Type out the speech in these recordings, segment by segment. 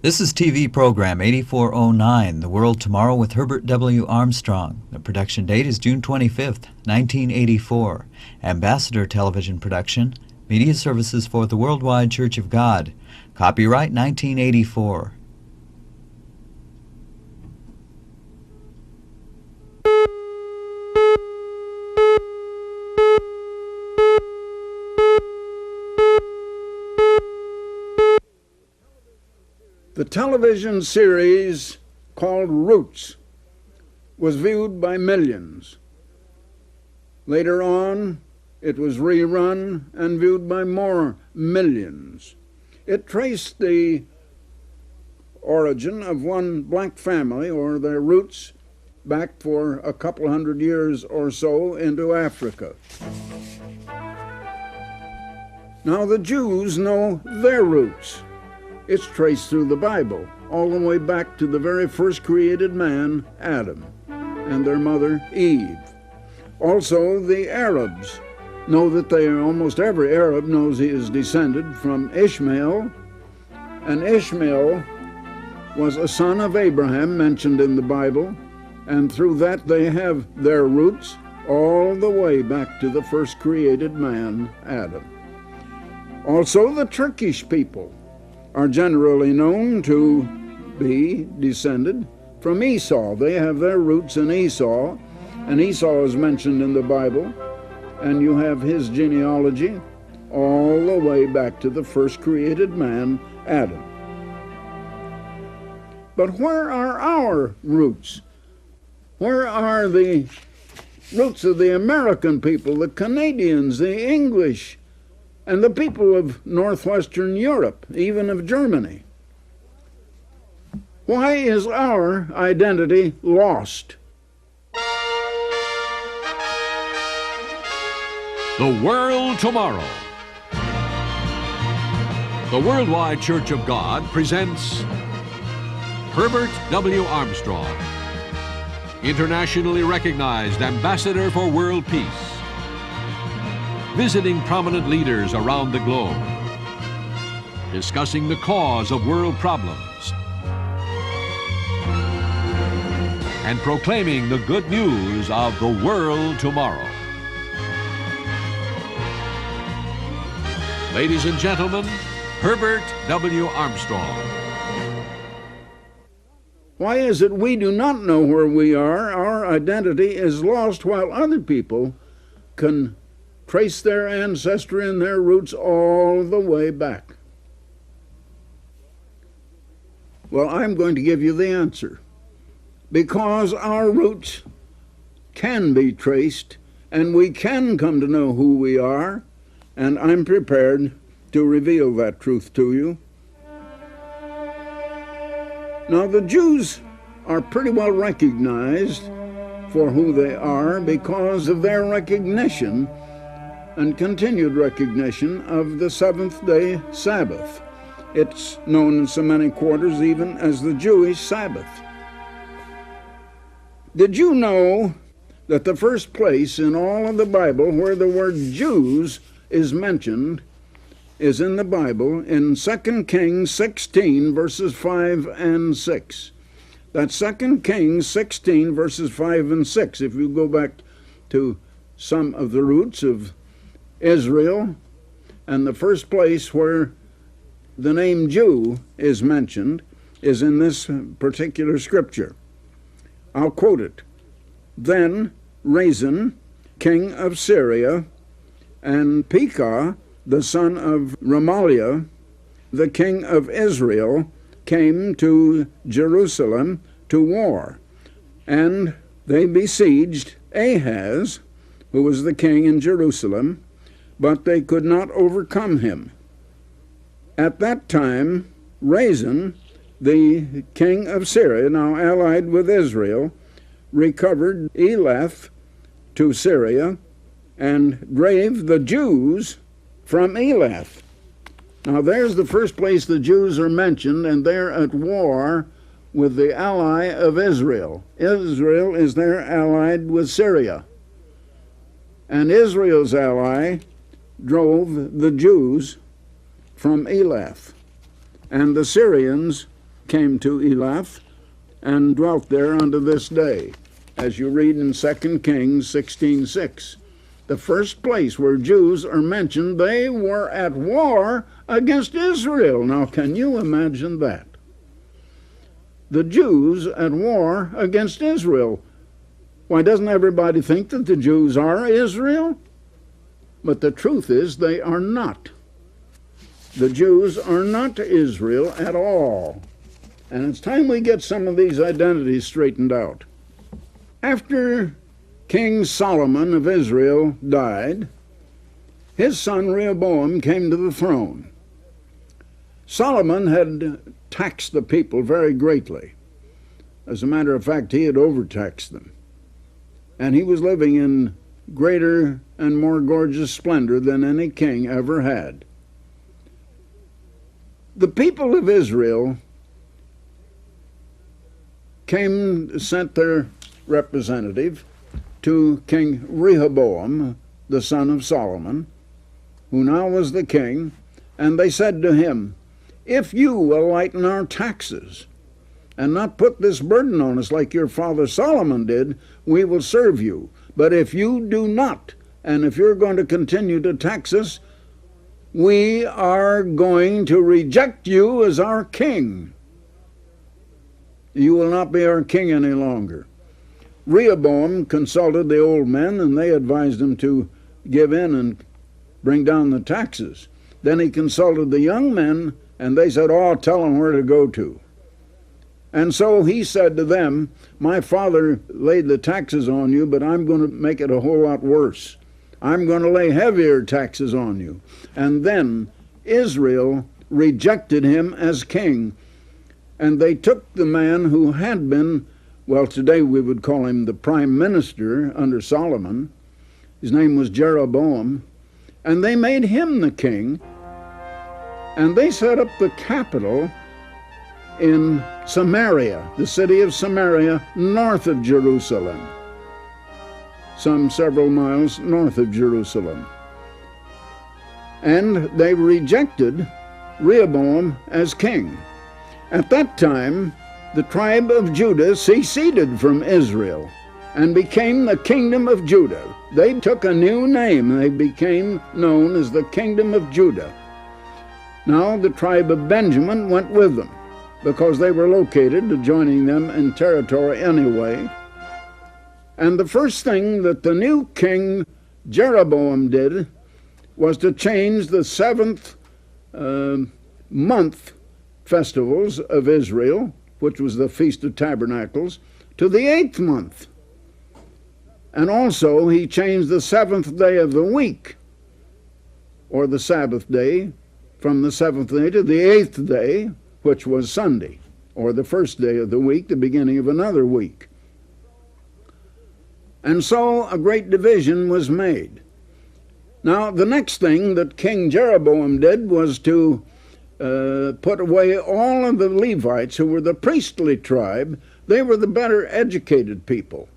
This is TV program 8409, The World Tomorrow with Herbert W. Armstrong. The production date is June 25th, 1984. Ambassador Television Production, Media Services for the Worldwide Church of God. Copyright 1984. The television series called Roots was viewed by millions. Later on, it was rerun and viewed by more millions. It traced the origin of one black family, or their roots, back for a couple hundred years or so into Africa. Now the Jews know their roots. It's traced through the Bible, all the way back to the very first created man, Adam, and their mother, Eve. Also, the Arabs know that almost every Arab knows he is descended from Ishmael, and Ishmael was a son of Abraham, mentioned in the Bible, and through that they have their roots all the way back to the first created man, Adam. Also, the Turkish people are generally known to be descended from Esau. They have their roots in Esau, and Esau is mentioned in the Bible, and you have his genealogy all the way back to the first created man, Adam. But where are our roots? Where are the roots of the American people, the Canadians, the English, and the people of northwestern Europe, even of Germany? Why is our identity lost? The World Tomorrow. The Worldwide Church of God presents Herbert W. Armstrong, internationally recognized ambassador for world peace, visiting prominent leaders around the globe, discussing the cause of world problems, and proclaiming the good news of the world tomorrow. Ladies and gentlemen, Herbert W. Armstrong. Why is it we do not know where we are? Our identity is lost, while other people can trace their ancestry and their roots all the way back. Well, I'm going to give you the answer. Because our roots can be traced, and we can come to know who we are, and I'm prepared to reveal that truth to you. Now, the Jews are pretty well recognized for who they are because of their recognition and continued recognition of the seventh-day Sabbath. It's known in so many quarters even as the Jewish Sabbath. Did you know that the first place in all of the Bible where the word Jews is mentioned is in the Bible in 2 Kings 16, verses 5 and 6. That's 2 Kings 16, verses 5 and 6. If you go back to some of the roots of Israel, and the first place where the name Jew is mentioned is in this particular scripture. I'll quote it. Then Rezin, king of Syria, and Pekah, the son of Remaliah, the king of Israel, came to Jerusalem to war, and they besieged Ahaz, who was the king in Jerusalem, but they could not overcome him. At that time, Rezin, the king of Syria, now allied with Israel, recovered Elath to Syria and drave the Jews from Elath. Now there's the first place the Jews are mentioned, and they're at war with the ally of Israel. Israel is there allied with Syria. And Israel's ally drove the Jews from Elath. And the Syrians came to Elath and dwelt there unto this day, as you read in 2 Kings 16:6. The first place where Jews are mentioned, they were at war against Israel. Now, can you imagine that? The Jews at war against Israel. Why, doesn't everybody think that the Jews are Israel? But the truth is they are not. The Jews are not Israel at all. And it's time we get some of these identities straightened out. After King Solomon of Israel died, his son Rehoboam came to the throne. Solomon had taxed the people very greatly. As a matter of fact, he had overtaxed them. And he was living in greater and more gorgeous splendor than any king ever had. The people of Israel sent their representative to King Rehoboam, the son of Solomon, who now was the king, and they said to him, "If you will lighten our taxes and not put this burden on us like your father Solomon did, we will serve you. But if you do not, and if you're going to continue to tax us, we are going to reject you as our king. You will not be our king any longer." Rehoboam consulted the old men, and they advised him to give in and bring down the taxes. Then he consulted the young men, and they said, "Oh, tell them where to go to." And so he said to them, "My father laid the taxes on you, but I'm going to make it a whole lot worse. I'm going to lay heavier taxes on you." And then Israel rejected him as king. And they took the man who had been, well, today we would call him the prime minister under Solomon. His name was Jeroboam. And they made him the king. And they set up the capital in Samaria, the city of Samaria, north of Jerusalem, some several miles north of Jerusalem. And they rejected Rehoboam as king. At that time, the tribe of Judah seceded from Israel and became the kingdom of Judah. They took a new name. They became known as the kingdom of Judah. Now the tribe of Benjamin went with them, because they were located, adjoining them in territory anyway. And the first thing that the new king Jeroboam did was to change the seventh month festivals of Israel, which was the Feast of Tabernacles, to the 8th month. And also he changed the 7th day of the week, or the Sabbath day, from the 7th day to the 8th day, which was Sunday, or the first day of the week, the beginning of another week. And so a great division was made. Now, the next thing that King Jeroboam did was to put away all of the Levites, who were the priestly tribe. They were the better educated people.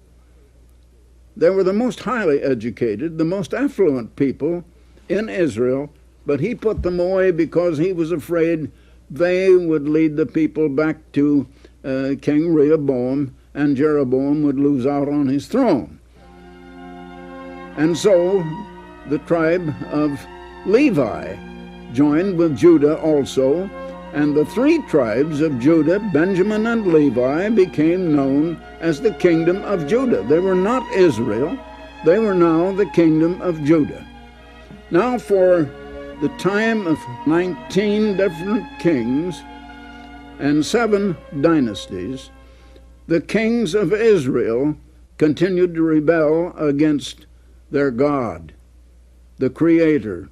They were the most highly educated, the most affluent people in Israel, but he put them away because he was afraid they would lead the people back to King Rehoboam, and Jeroboam would lose out on his throne. And so the tribe of Levi joined with Judah also, and the three tribes of Judah, Benjamin and Levi, became known as the kingdom of Judah. They were not Israel. They were now the kingdom of Judah. Now for the time of 19 different kings and 7 dynasties, the kings of Israel continued to rebel against their God, the Creator.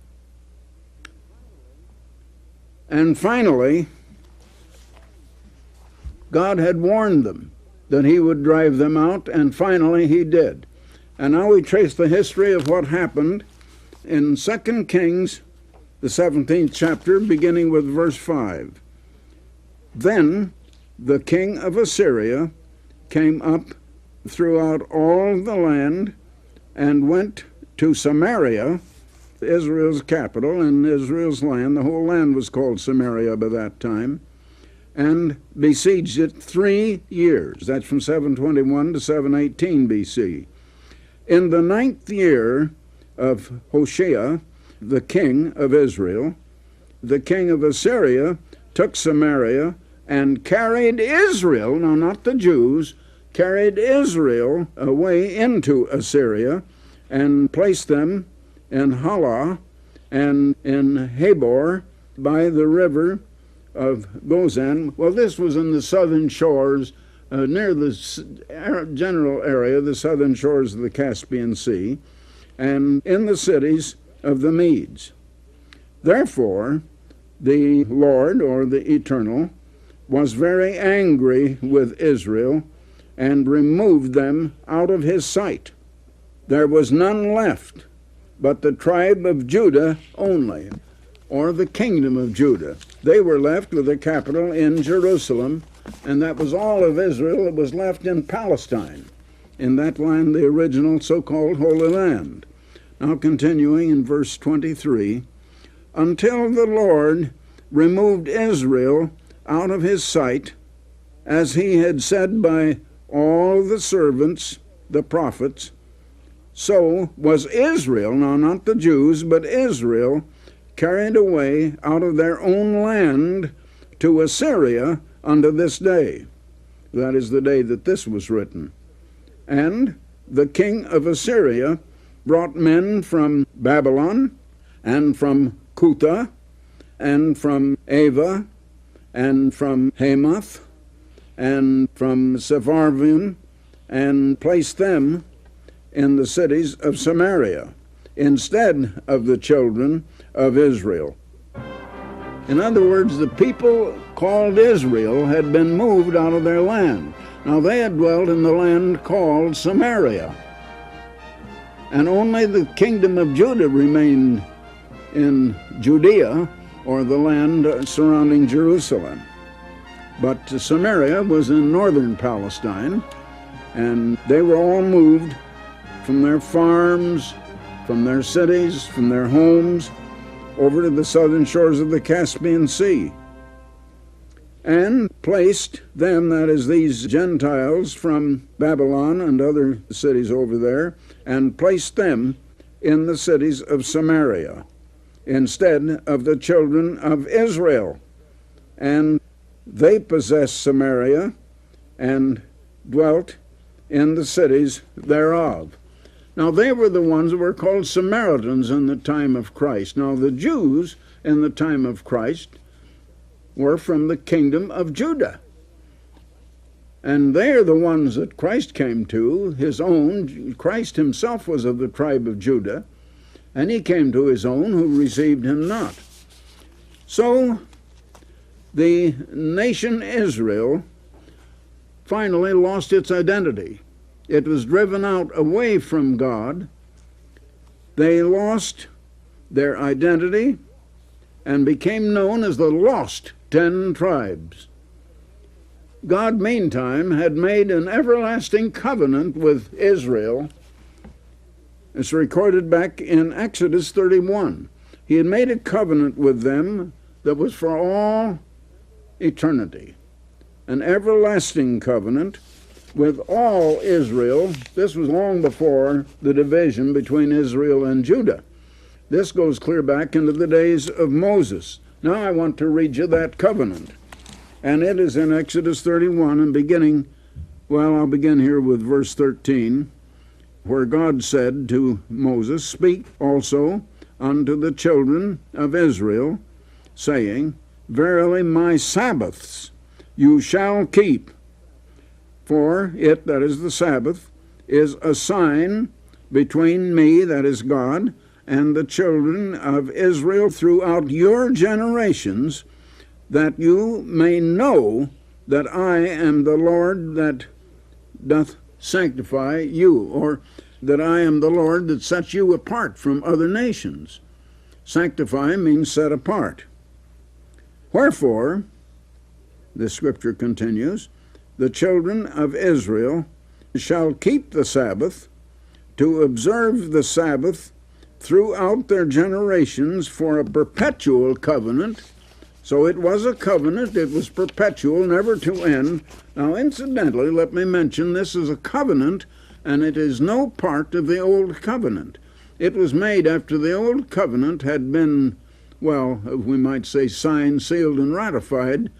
And finally, God had warned them that he would drive them out, and finally he did. And now we trace the history of what happened in 2 Kings, the 17th chapter, beginning with verse 5. Then the king of Assyria came up throughout all the land and went to Samaria, Israel's capital and Israel's land. The whole land was called Samaria by that time. and besieged it 3 years. That's from 721 to 718 BC. In the 9th year of H.W.A, the king of Israel, the king of Assyria took Samaria and carried Israel, now not the Jews, carried Israel away into Assyria and placed them in Halah and in Habor by the river of Gozan. Well, this was in the southern shores, near the general area, the southern shores of the Caspian Sea, and in the cities of the Medes. Therefore, the Lord, or the Eternal, was very angry with Israel and removed them out of his sight. There was none left but the tribe of Judah only, or the kingdom of Judah. They were left with the capital in Jerusalem, and that was all of Israel that was left in Palestine, in that land, the original so-called Holy Land. Now continuing in verse 23, until the Lord removed Israel out of his sight, as he had said by all the servants, the prophets, so was Israel, now not the Jews, but Israel, carried away out of their own land to Assyria unto this day. That is the day that this was written. And the king of Assyria brought men from Babylon, and from Cutha, and from Ava, and from Hamath, and from Sepharvaim, and placed them in the cities of Samaria, instead of the children of Israel. In other words, the people called Israel had been moved out of their land. Now they had dwelt in the land called Samaria, and only the kingdom of Judah remained in Judea, or the land surrounding Jerusalem. But Samaria was in northern Palestine, and they were all moved from their farms, from their cities, from their homes, over to the southern shores of the Caspian Sea, and placed them, that is, these Gentiles from Babylon and other cities over there, and placed them in the cities of Samaria, instead of the children of Israel. And they possessed Samaria and dwelt in the cities thereof. Now, they were the ones that were called Samaritans in the time of Christ. Now, the Jews in the time of Christ were from the kingdom of Judah. And they are the ones that Christ came to, his own. Christ himself was of the tribe of Judah, and he came to his own, who received him not. So, the nation Israel finally lost its identity. It was driven out away from God. They lost their identity and became known as the lost 10 tribes. God, meantime, had made an everlasting covenant with Israel. It's recorded back in Exodus 31. He had made a covenant with them that was for all eternity, an everlasting covenant with all Israel. This was long before the division between Israel and Judah. This goes clear back into the days of Moses. Now I want to read you that covenant. And it is in Exodus 31, and I'll begin here with verse 13, where God said to Moses, speak also unto the children of Israel, saying, verily my Sabbaths you shall keep. For it, that is the Sabbath, is a sign between me, that is God, and the children of Israel throughout your generations, that you may know that I am the Lord that doth sanctify you, or that I am the Lord that sets you apart from other nations. Sanctify means set apart. Wherefore, the scripture continues, the children of Israel shall keep the Sabbath, to observe the Sabbath throughout their generations for a perpetual covenant So it was a covenant. It was perpetual, never to end. Now, incidentally, let me mention this is a covenant, and it is no part of the Old Covenant. It was made after the Old Covenant had been, well, we might say signed, sealed, and ratified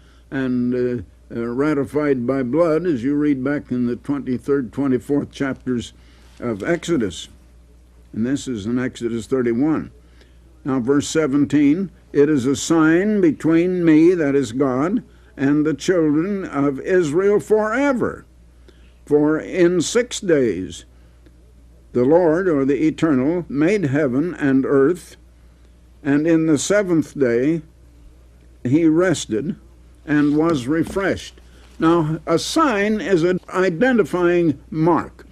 by blood, as you read back in the 23rd, 24th chapters of Exodus. And this is in Exodus 31. Now, verse 17, it is a sign between me, that is God, and the children of Israel forever. For in 6 days the Lord, or the Eternal, made heaven and earth, and in the 7th day he rested and was refreshed. Now, a sign is an identifying mark.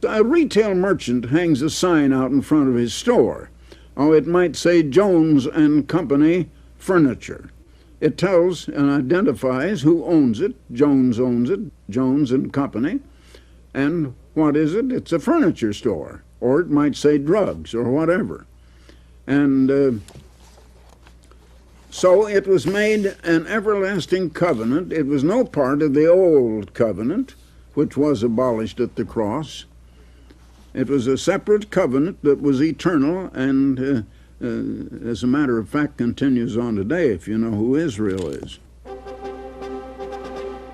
A retail merchant hangs a sign out in front of his store. Oh, it might say Jones and Company Furniture. It tells and identifies who owns it. Jones owns it, Jones and Company. And what is it? It's a furniture store. Or it might say drugs or whatever. And so it was made an everlasting covenant. It was no part of the old covenant, which was abolished at the cross. It was a separate covenant that was eternal and, as a matter of fact, continues on today, if you know who Israel is.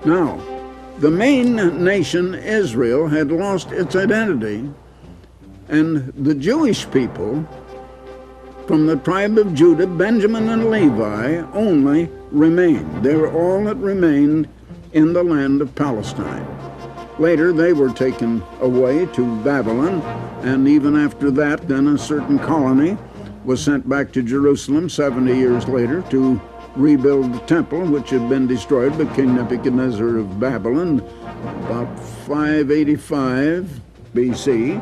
Now, the main nation, Israel, had lost its identity, and the Jewish people from the tribe of Judah, Benjamin and Levi only remained. They were all that remained in the land of Palestine. Later, they were taken away to Babylon, and even after that, then a certain colony was sent back to Jerusalem 70 years later to rebuild the temple, which had been destroyed by King Nebuchadnezzar of Babylon about 585 BC.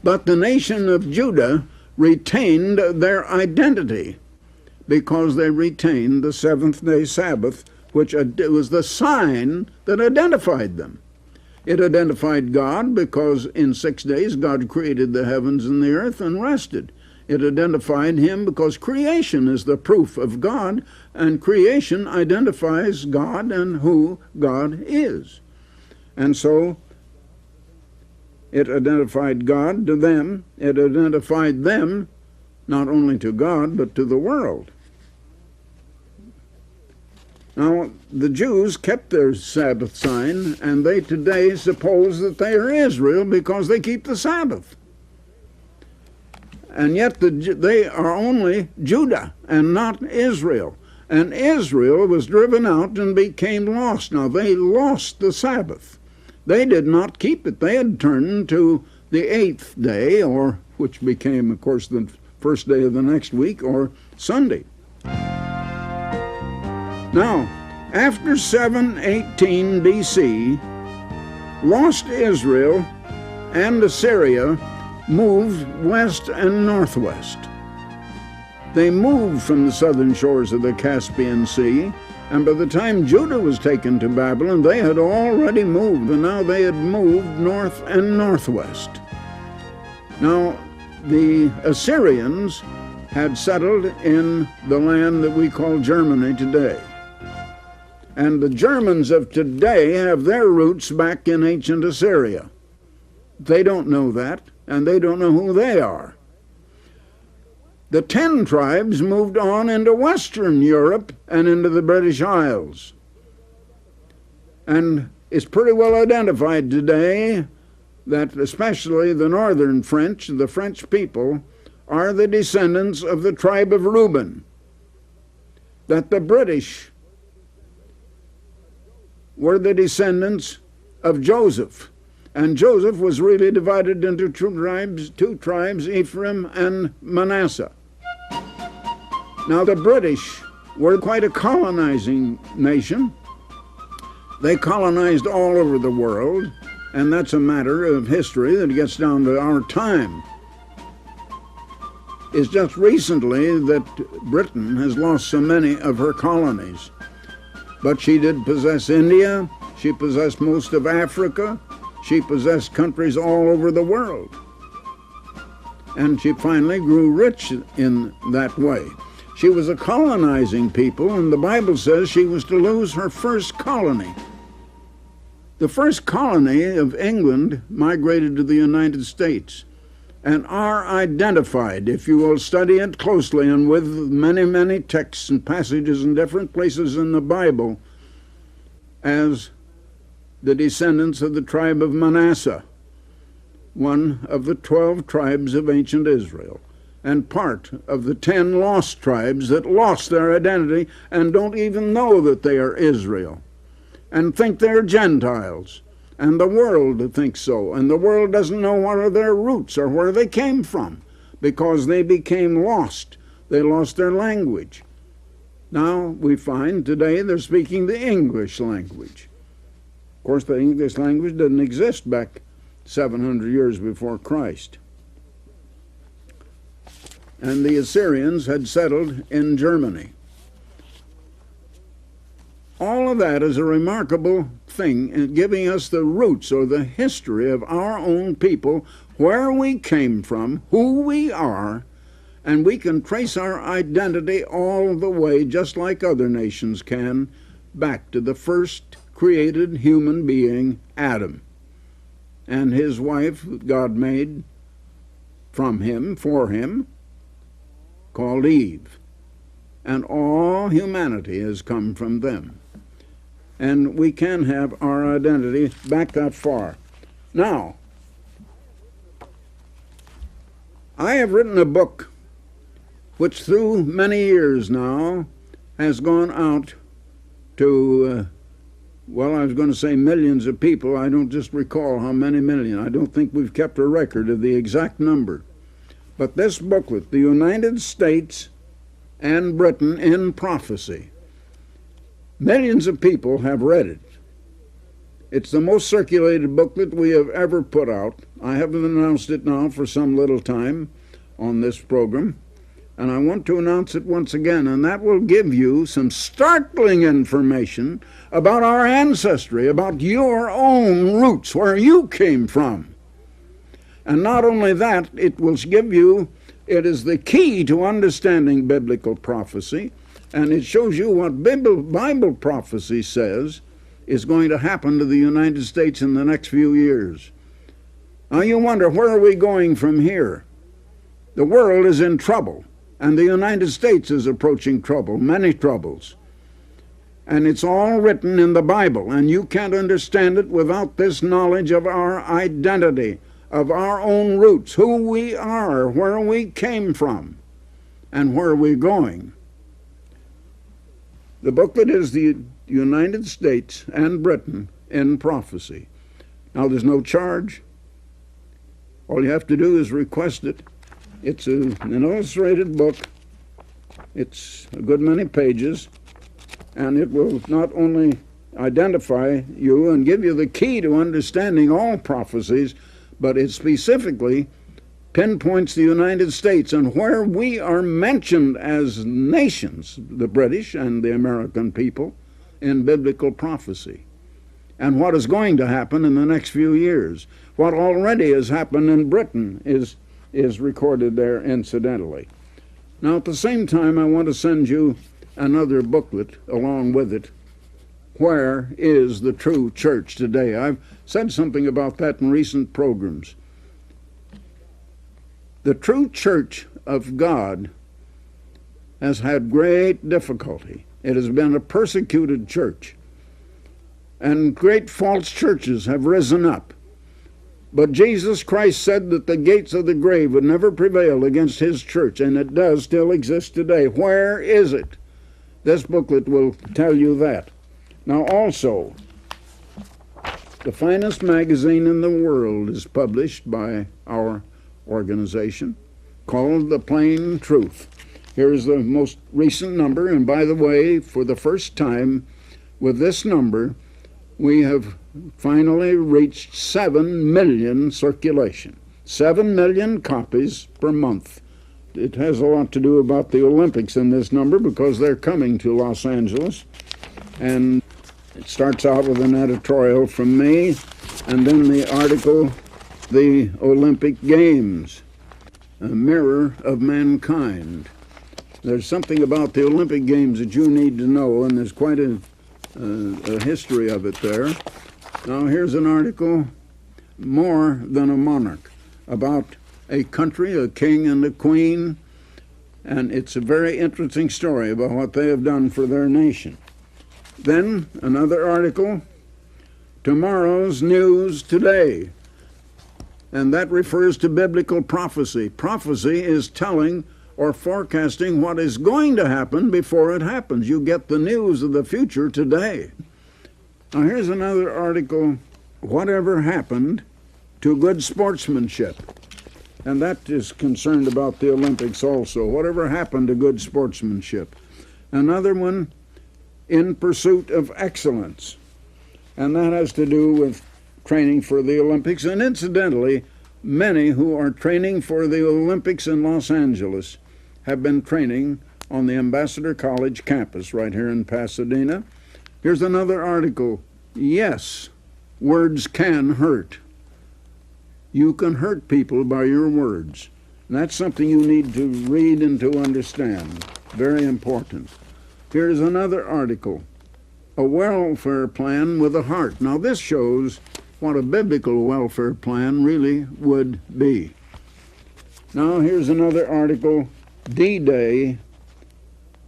But the nation of Judah retained their identity because they retained the seventh-day Sabbath, which was the sign that identified them. It identified God because in 6 days God created the heavens and the earth and rested. It identified him because creation is the proof of God, and creation identifies God and who God is. And so it identified God to them. It identified them not only to God, but to the world. Now, the Jews kept their Sabbath sign, and they today suppose that they are Israel because they keep the Sabbath. And yet they are only Judah and not Israel. And Israel was driven out and became lost. Now, they lost the Sabbath. They did not keep it. They had turned to the 8th day, or which became, of course, the first day of the next week, or Sunday. Now, after 718 BC, lost Israel and Assyria moved west and northwest. They moved from the southern shores of the Caspian Sea, and by the time Judah was taken to Babylon, they had already moved, and now they had moved north and northwest. Now, the Assyrians had settled in the land that we call Germany today. And the Germans of today have their roots back in ancient Assyria. They don't know that, and they don't know who they are. The 10 tribes moved on into Western Europe and into the British Isles. And it's pretty well identified today that especially the northern French, the French people, are the descendants of the tribe of Reuben. That the British were the descendants of Joseph. And Joseph was really divided into two tribes, Ephraim and Manasseh. Now, the British were quite a colonizing nation. They colonized all over the world, and that's a matter of history that gets down to our time. It's just recently that Britain has lost so many of her colonies. But she did possess India, she possessed most of Africa, she possessed countries all over the world. And she finally grew rich in that way. She was a colonizing people, and the Bible says she was to lose her first colony. The first colony of England migrated to the United States and are identified, if you will study it closely and with many, many texts and passages in different places in the Bible, as the descendants of the tribe of Manasseh, one of the 12 tribes of ancient Israel, and part of the 10 lost tribes that lost their identity and don't even know that they are Israel, and think they're Gentiles. And the world thinks so, and the world doesn't know what are their roots or where they came from, because they became lost. They lost their language. Now we find today they're speaking the English language. Of course, the English language didn't exist back 700 years before Christ. And the Assyrians had settled in Germany. All of that is a remarkable thing in giving us the roots or the history of our own people, where we came from, who we are, and we can trace our identity all the way, just like other nations can, back to the first created human being, Adam, and his wife God made from him, for him, called Eve. And all humanity has come from them. And we can have our identity back that far. Now, I have written a book which through many years now has gone out to, well, I was going to say millions of people. I don't just recall how many million. I don't think we've kept a record of the exact number. But this booklet, The United States and Britain in Prophecy, millions of people have read it. It's the most circulated booklet we have ever put out. I haven't announced it now for some little time on this program, and I want to announce it once again, and that will give you some startling information about our ancestry, about your own roots, where you came from. And not only that, it will give you, it is the key to understanding biblical prophecy, and it shows you what Bible prophecy says is going to happen to the United States in the next few years. Now you wonder, where are we going from here? The world is in trouble, and the United States is approaching trouble, many troubles. And it's all written in the Bible, and you can't understand it without this knowledge of our identity, of our own roots, who we are, where we came from, and where we're going. The booklet is The United States and Britain in Prophecy. Now, there's no charge. All you have to do is request it. It's an illustrated book. It's a good many pages, and it will not only identify you and give you the key to understanding all prophecies, but it specifically pinpoints the United States and where we are mentioned as nations, the British and the American people, in biblical prophecy, and what is going to happen in the next few years. What already has happened in Britain is recorded there incidentally. Now, at the same time, I want to send you another booklet along with it. Where is the true church today? I've said something about that in recent programs. The true church of God has had great difficulty. It has been a persecuted church, and great false churches have risen up. But Jesus Christ said that the gates of the grave would never prevail against his church, and it does still exist today. Where is it? This booklet will tell you that. Now also, the finest magazine in the world is published by our organization, called The Plain Truth. Here's the most recent number, and by the way, for the first time with this number, we have finally reached 7 million circulation. 7 million copies per month. It has a lot to do about the Olympics in this number, because they're coming to Los Angeles, and it starts out with an editorial from me, and then the article, The Olympic Games, a Mirror of Mankind. There's something about the Olympic Games that you need to know, and there's quite a history of it there. Now here's an article, More Than a Monarch, about a country, a king and a queen, and it's a very interesting story about what they have done for their nation. Then another article, Tomorrow's News Today, and that refers to biblical prophecy. Prophecy is telling or forecasting what is going to happen before it happens. You get the news of the future today. Now here's another article, Whatever Happened to Good Sportsmanship? And that is concerned about the Olympics also. Whatever happened to good sportsmanship? Another one, In Pursuit of Excellence. And that has to do with training for the Olympics. And incidentally, many who are training for the Olympics in Los Angeles have been training on the Ambassador College campus right here in Pasadena. Here's another article. Yes, words can hurt. You can hurt people by your words. And that's something you need to read and to understand. Very important. Here's another article. A welfare plan with a heart. Now this shows what a biblical welfare plan really would be. Now here's another article, D-Day,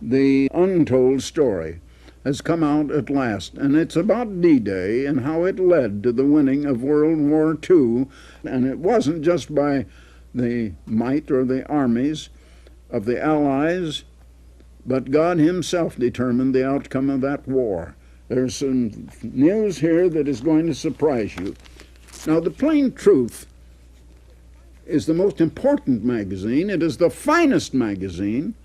the untold story, has come out at last, and it's about D-Day and how it led to the winning of World War II, and it wasn't just by the might or the armies of the Allies, but God himself determined the outcome of that war. There's some news here that is going to surprise you. Now, the Plain Truth is the most important magazine. It is the finest magazine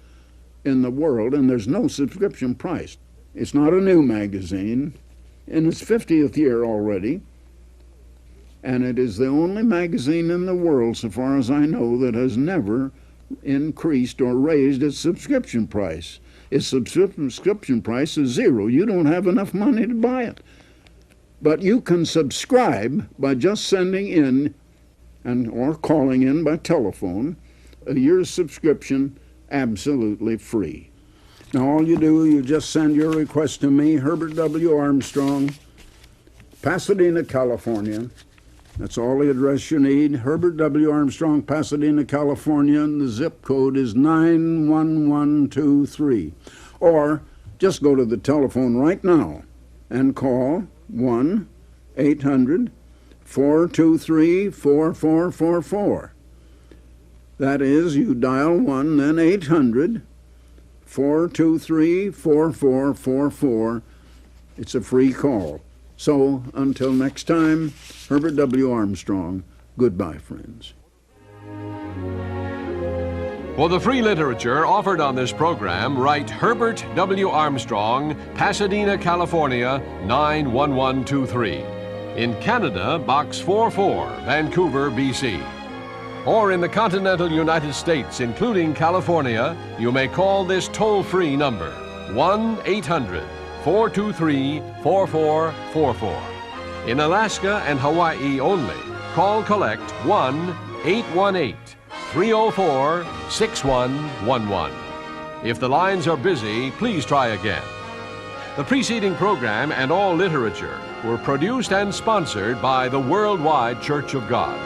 in the world, and there's no subscription price. It's not a new magazine, in its 50th year already, and it is the only magazine in the world, so far as I know, that has never increased or raised its subscription price. Its subscription price is zero. You don't have enough money to buy it. But you can subscribe by just sending in or calling in by telephone a year's subscription absolutely free. Now all you do, you just send your request to me, Herbert W. Armstrong, Pasadena, California. That's all the address you need. Herbert W. Armstrong, Pasadena, California, and the zip code is 91123. Or just go to the telephone right now and call 1-800-423-4444. That is, you dial 1, then 800-423-4444. It's a free call. So, until next time, Herbert W. Armstrong, goodbye, friends. For the free literature offered on this program, write Herbert W. Armstrong, Pasadena, California, 91123. In Canada, Box 44, Vancouver, BC. Or in the continental United States, including California, you may call this toll-free number, 1-800-423-4444. In Alaska and Hawaii only, call collect 1-818-304-6111. If the lines are busy, please try again. The preceding program and all literature were produced and sponsored by the Worldwide Church of God.